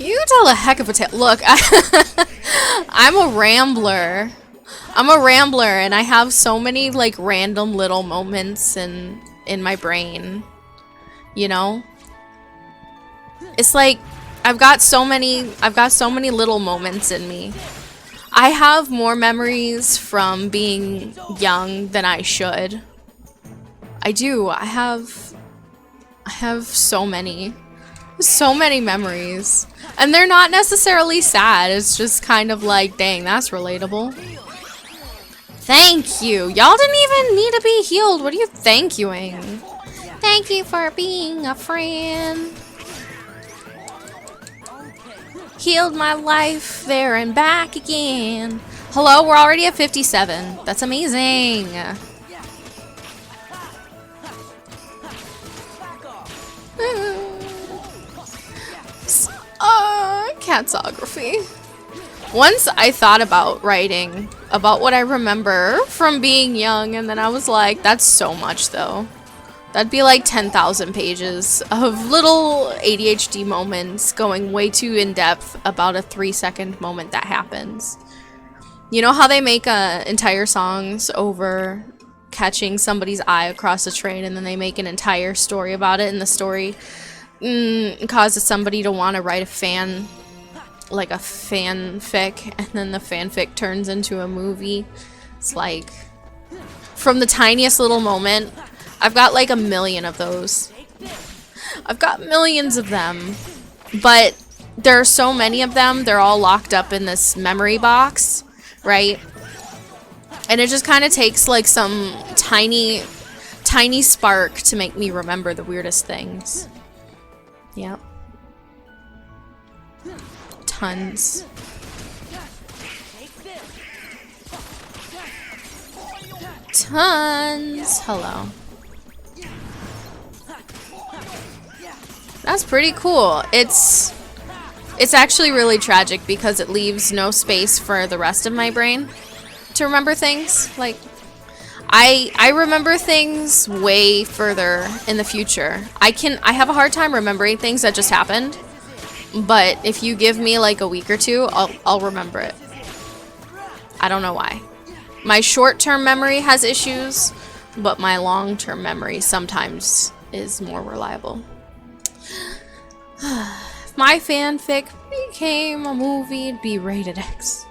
You tell a heck of a tale. Look, I'm a rambler. I'm a rambler, and I have so many like random little moments in my brain. You know? It's like I've got so many little moments in me. I have more memories from being young than I should. I do. I have so many memories. And they're not necessarily sad. It's just kind of like, dang, that's relatable. Thank you. Y'all didn't even need to be healed. What are you thank youing? Thank you for being a friend. Healed my life there and back again. Hello, we're already at 57. That's amazing. Catsography. Once I thought about writing about what I remember from being young, and then I was like, that's so much though. That'd be like 10,000 pages of little ADHD moments going way too in depth about a 3-second moment that happens. You know how they make entire songs over catching somebody's eye across a train, and then they make an entire story about it, and the story causes somebody to want to write a fanfic, and then the fanfic turns into a movie. It's like, from the tiniest little moment, I've got like a million of those. I've got millions of them, but there are so many of them, they're all locked up in this memory box, right? And it just kind of takes like some tiny spark to make me remember the weirdest things. Yep. Tons. Tons. Hello. That's pretty cool. It's actually really tragic because it leaves no space for the rest of my brain to remember things. Like, I remember things way further in the future. I have a hard time remembering things that just happened, but if you give me like a week or two, I'll remember it. I don't know why. My short-term memory has issues, but my long-term memory sometimes is more reliable. If my fanfic became a movie, it'd be rated X.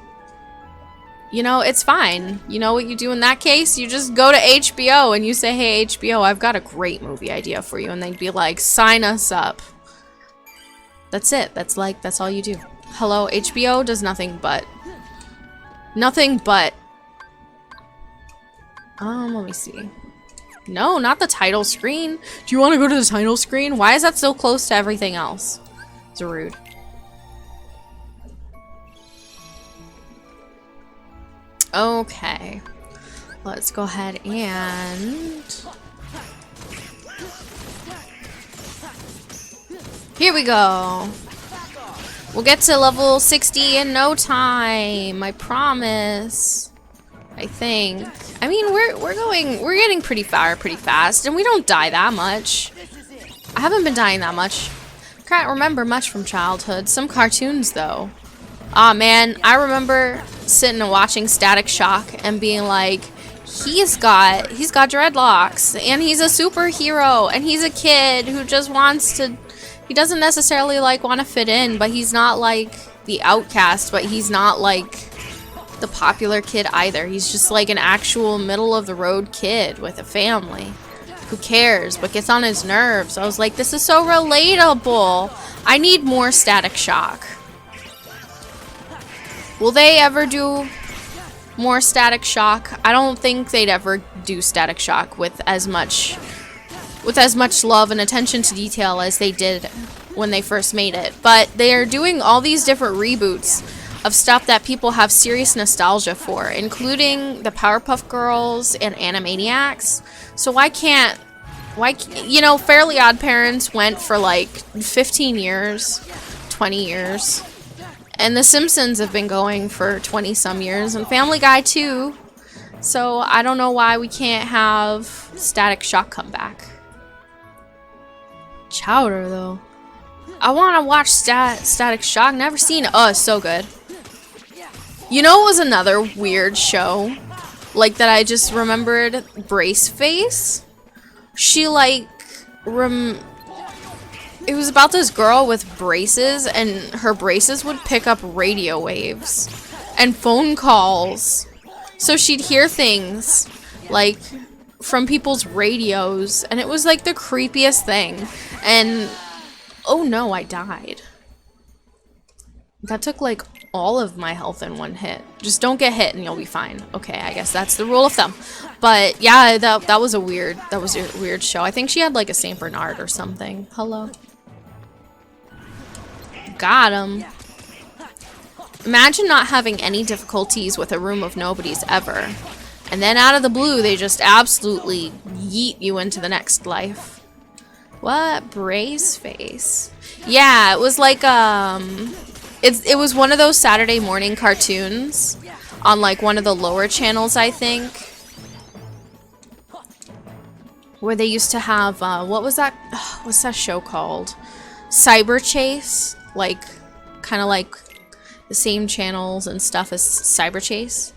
You know, it's fine. You know what you do in that case? You just go to HBO and you say, hey, HBO, I've got a great movie idea for you. And they'd be like, sign us up. That's it. That's all you do. Hello, HBO does nothing but. Nothing but. Let me see. No, not the title screen. Do you want to go to the title screen? Why is that so close to everything else? It's rude. Okay. Let's go ahead and... Here we go. We'll get to level 60 in no time. I promise. I think. I mean, we're getting pretty far pretty fast, and we don't die that much. I haven't been dying that much. Can't remember much from childhood. Some cartoons though. Aw man, I remember sitting and watching Static Shock and being like, he's got dreadlocks, and he's a superhero, and he's a kid who just wants to, he doesn't necessarily like want to fit in, but he's not like the outcast, but he's not like the popular kid either. He's just like an actual middle of the road kid with a family who cares but gets on his nerves. I was like, this is so relatable. I need more Static Shock. Will they ever do more Static Shock? I don't think they'd ever do Static Shock with as much love and attention to detail as they did when they first made it. But they are doing all these different reboots of stuff that people have serious nostalgia for, including the Powerpuff Girls and Animaniacs. So why can't, you know, Fairly Odd Parents went for like 15 years, 20 years. And The Simpsons have been going for 20 some years, and Family Guy too. So I don't know why we can't have Static Shock come back. Chowder though. I want to watch Static Shock. Never seen it. Oh, it's so good. You know, it was another weird show, like that I just remembered. Brace Face. She like it was about this girl with braces, and her braces would pick up radio waves and phone calls. So she'd hear things like from people's radios, and it was like the creepiest thing. And oh no, I died. That took like all of my health in one hit. Just don't get hit and you'll be fine. Okay, I guess that's the rule of thumb. But yeah, that was a weird show. I think she had like a Saint Bernard or something. Hello. Got him. Imagine not having any difficulties with a room of nobodies ever. And then out of the blue, they just absolutely yeet you into the next life. What? Brace Face. Yeah, it was like, it was one of those Saturday morning cartoons on like one of the lower channels, I think. Where they used to have, what was that? What's that show called? Cyber Chase. Like, kind of like the same channels and stuff as Cyber Chase.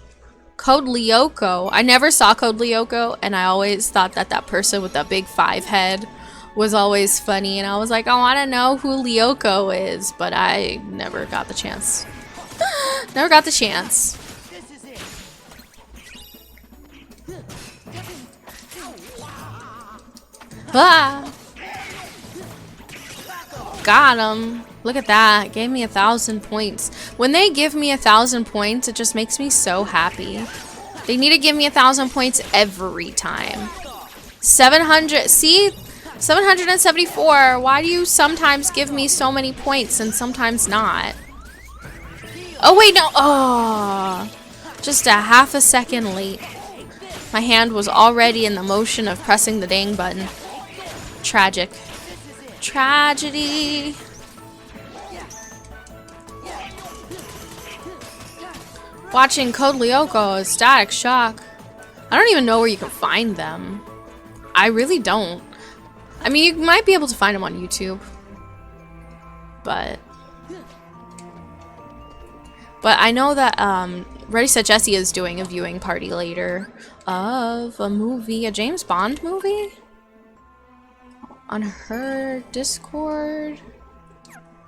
Code Lyoko. I never saw Code Lyoko, and I always thought that that person with that big 5 head was always funny, and I was like, I want to know who Lyoko is, but I never got the chance. Never got the chance. Ah! Got him. Look at that. Gave me 1,000 points. When they give me 1,000 points, it just makes me so happy. They need to give me 1,000 points every time. 700. See? 774. Why do you sometimes give me so many points and sometimes not? Oh, wait, no. Oh. Just a half a second late. My hand was already in the motion of pressing the dang button. Tragic. Tragedy. Watching Code Lyoko is Static Shock. I don't even know where you can find them. I really don't. I mean, you might be able to find them on YouTube. But I know that Ready Set Jessie is doing a viewing party later of a movie, a James Bond movie, on her Discord.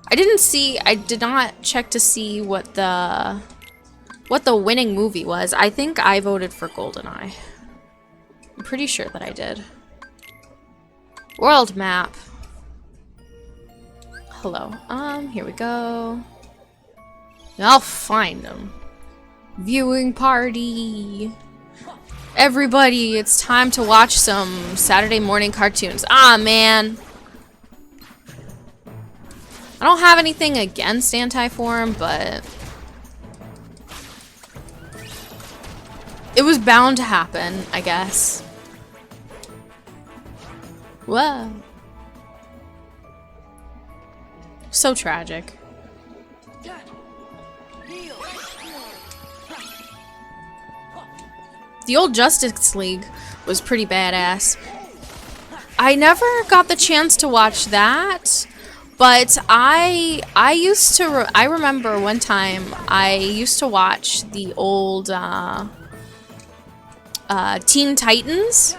I did not check to see what the winning movie was. I think I voted for GoldenEye. I'm pretty sure that I did. World map. Hello. Here we go. I'll find them. Viewing party. Everybody, it's time to watch some Saturday morning cartoons. Ah, man. I don't have anything against Anti-Form, but it was bound to happen, I guess. Whoa. So tragic. The old Justice League was pretty badass. I never got the chance to watch that, but I remember one time I used to watch the old Teen Titans.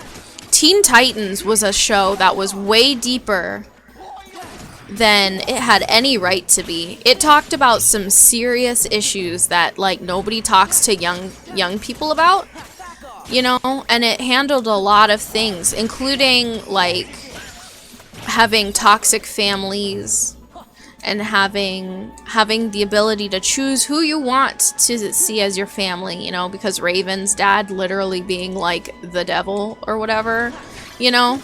Teen Titans was a show that was way deeper than it had any right to be. It talked about some serious issues that like nobody talks to young people about, you know, and it handled a lot of things, including like having toxic families and having the ability to choose who you want to see as your family, you know, because Raven's dad literally being like the devil or whatever, you know.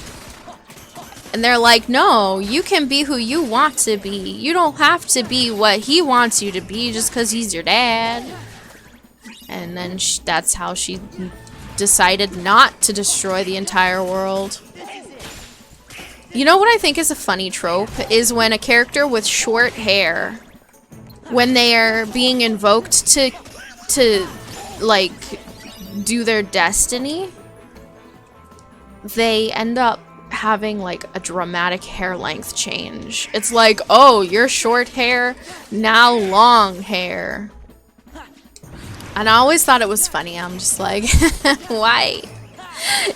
And they're like, no, you can be who you want to be. You don't have to be what he wants you to be just because he's your dad. And then that's how she decided not to destroy the entire world. You know what I think is a funny trope is when a character with short hair, when they are being invoked to like do their destiny, they end up having like a dramatic hair length change. It's like, oh, you're short hair, now long hair. And I always thought it was funny. I'm just like, why?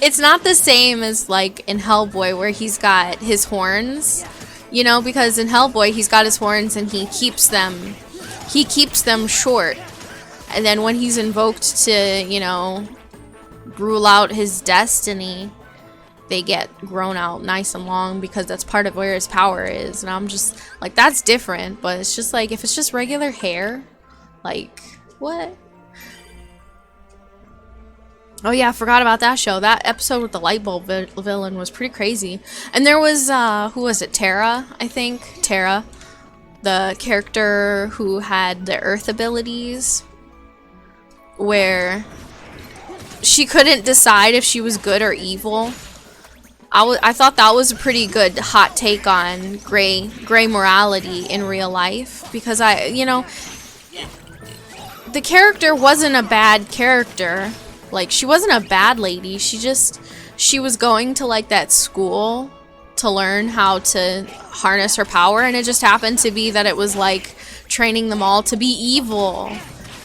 It's not the same as like in Hellboy where he's got his horns, you know, because in Hellboy he's got his horns and he keeps them short. And then when he's invoked to, you know, rule out his destiny, they get grown out nice and long because that's part of where his power is. And I'm just like, that's different, but it's just like, if it's just regular hair, like, what? Oh yeah, I forgot about that show. That episode with the light bulb villain was pretty crazy. And there was, who was it? Terra, I think. Terra. The character who had the earth abilities. Where she couldn't decide if she was good or evil. I thought that was a pretty good hot take on gray morality in real life. Because you know, the character wasn't a bad character. Like, she wasn't a bad lady. She was going to like that school to learn how to harness her power, and it just happened to be that it was like training them all to be evil.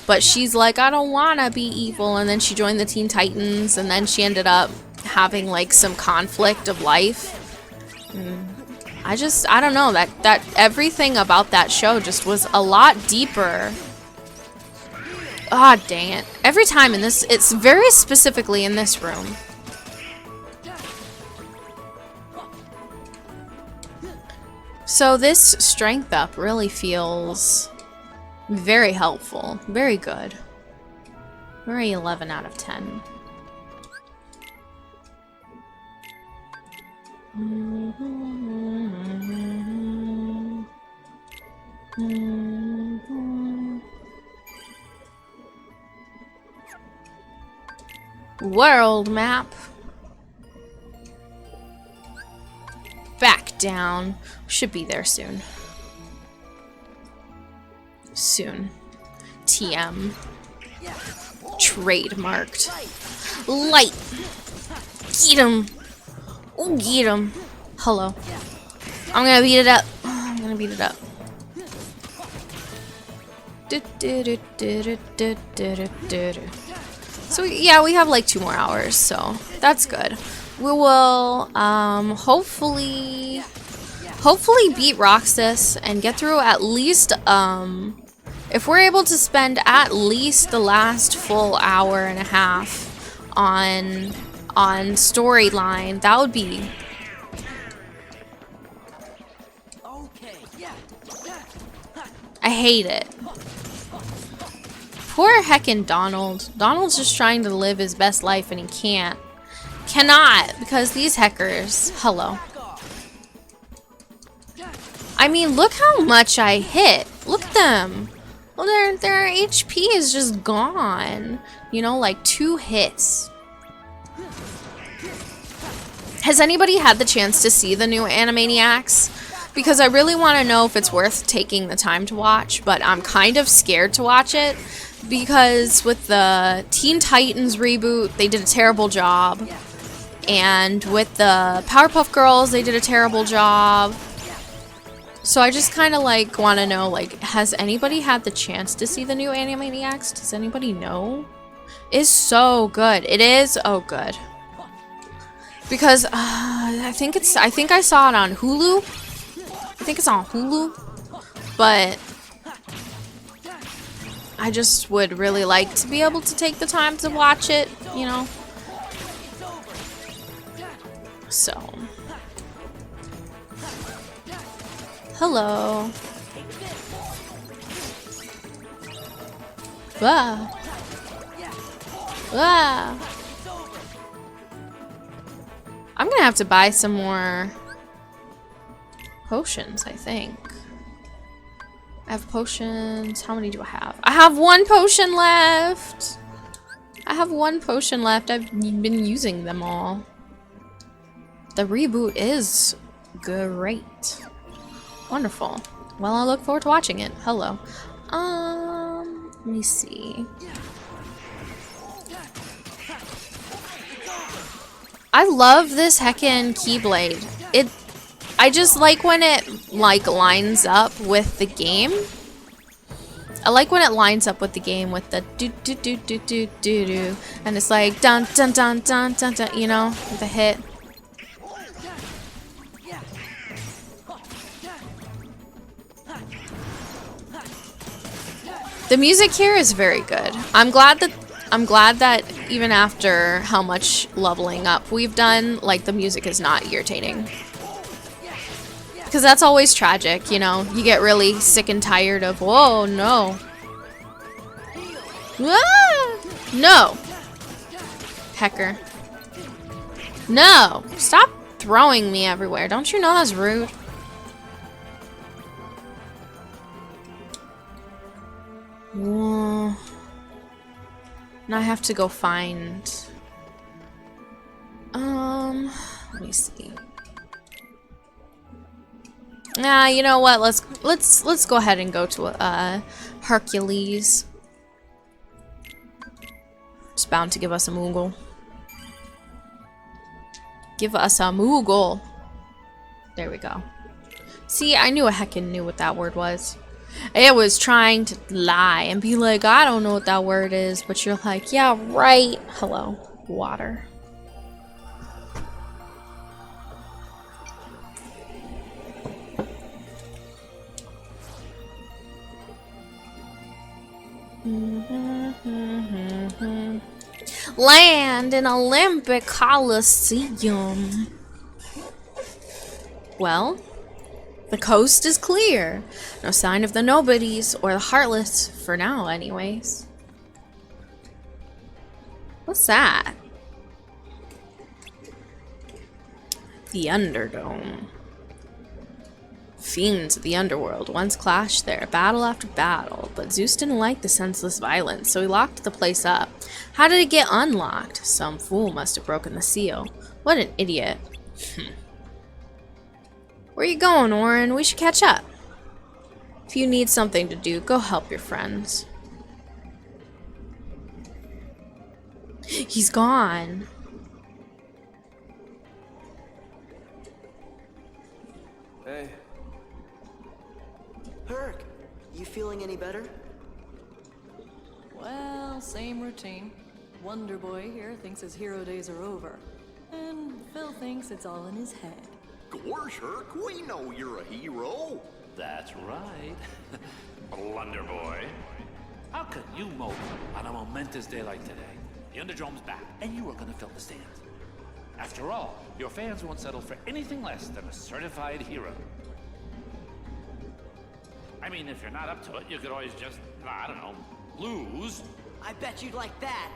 But she's like, I don't want to be evil, and then she joined the Teen Titans, and then she ended up having like some conflict of life. I don't know, that everything about that show just was a lot deeper. Ah, dang it. Every time in this, it's very specifically in this room. So this strength up really feels very helpful. Very good. Very 11 out of 10. World map. Back down. Should be there soon. Soon. TM. Trademarked. Light. Get him. Oh, get him. Hello. I'm gonna beat it up. I'm gonna beat it up. So yeah, we have like 2 more hours, so that's good. We will hopefully beat Roxas and get through at least if we're able to spend at least the last full hour and a half on storyline, that would be I hate it. Poor heckin' Donald. Donald's just trying to live his best life and he can't. Cannot, because these heckers. Hello. I mean, look how much I hit. Look at them. Well, their HP is just gone. You know, like 2 hits. Has anybody had the chance to see the new Animaniacs? Because I really want to know if it's worth taking the time to watch, but I'm kind of scared to watch it. Because with the Teen Titans reboot, they did a terrible job. And with the Powerpuff Girls, they did a terrible job. So I just kind of like want to know, like, has anybody had the chance to see the new Animaniacs? Does anybody know? It's so good. It is good. Because I think I saw it on Hulu. I think it's on Hulu. But I just would really like to be able to take the time to watch it, you know? So. Hello. Wow. Wow. I'm gonna have to buy some more potions, I think. I have potions. How many do I have? I have 1 potion left. I have 1 potion left. I've been using them all. The reboot is great. Wonderful. Well, I look forward to watching it. Hello. Let me see. I love this heckin' Keyblade. I just like when it like lines up with the game. I like when it lines up with the game with the do do do do do do do, and it's like dun dun dun dun dun dun, you know, the hit. The music here is very good. I'm glad that even after how much leveling up we've done, like the music is not irritating. Because that's always tragic, you know? You get really sick and tired of, whoa, no. Ah, no. Hecker. No. Stop throwing me everywhere. Don't you know that's rude? Whoa. Now I have to go find... let me see. Nah, you know what? Let's go ahead and go to Hercules. It's bound to give us a Moogle. Give us a Moogle. There we go. See, I knew a heckin' knew what that word was. It was trying to lie and be like, I don't know what that word is, but you're like, yeah, right. Hello, water. Land in Olympic Coliseum. Well, the coast is clear. No sign of the nobodies or the heartless, for now anyways. What's that? The Underdome. Fiends of the underworld once clashed there, battle after battle, but Zeus didn't like the senseless violence, so he locked the place up. How did it get unlocked? Some fool must have broken the seal. What an idiot. Where you going, Orin? We should catch up. If you need something to do, go help your friends. He's gone. Hey. Herc, you feeling any better? Well, same routine. Wonder Boy here thinks his hero days are over. And Phil thinks it's all in his head. Course, Herc, we know you're a hero. That's right. Blunder Boy. How could you mope on a momentous day like today? The Underdome's back, and you are gonna fill the stands. After all, your fans won't settle for anything less than a certified hero. I mean, if you're not up to it, you could always just, I don't know, lose. I bet you'd like that.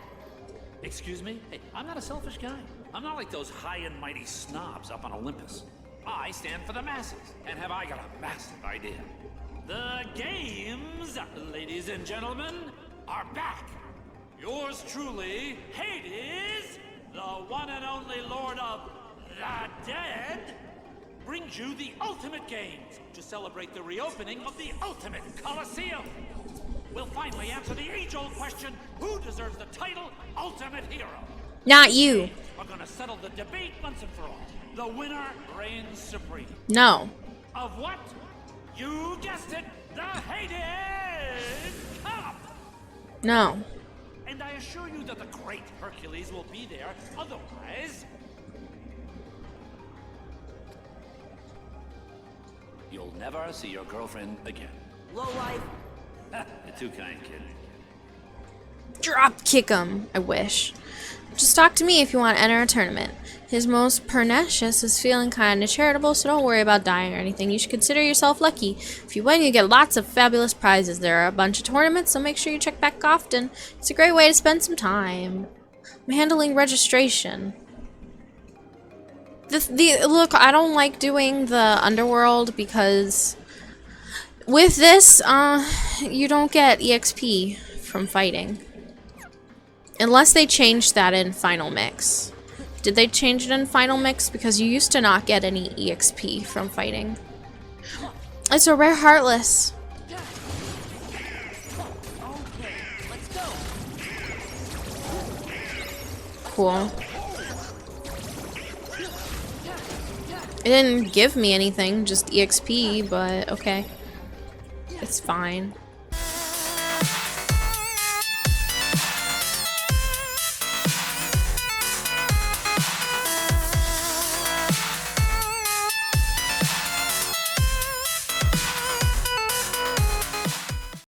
Excuse me? Hey, I'm not a selfish guy. I'm not like those high and mighty snobs up on Olympus. I stand for the masses, and have I got a massive idea. The games, ladies and gentlemen, are back. Yours truly, Hades, the one and only Lord of the Dead, brings you the Ultimate Games to celebrate the reopening of the Ultimate Coliseum. We'll finally answer the age-old question, who deserves the title Ultimate Hero? Not you. We're gonna settle the debate once and for all. The winner reigns supreme. No. Of what? You guessed it, the Hades Cup! No. And I assure you that the great Hercules will be there, otherwise... you'll never see your girlfriend again. Low life. You're too kind, kid. Drop kick him, I wish. Just talk to me if you want to enter a tournament. His most pernicious is feeling kind of charitable, so don't worry about dying or anything. You should consider yourself lucky. If you win, you get lots of fabulous prizes. There are a bunch of tournaments, so make sure you check back often. It's a great way to spend some time. I'm handling registration. Look, I don't like doing the underworld because with this, you don't get EXP from fighting. Unless they changed that in Final Mix. Did they change it in Final Mix? Because you used to not get any EXP from fighting. It's a rare Heartless. Cool. It didn't give me anything, just EXP, but okay. It's fine.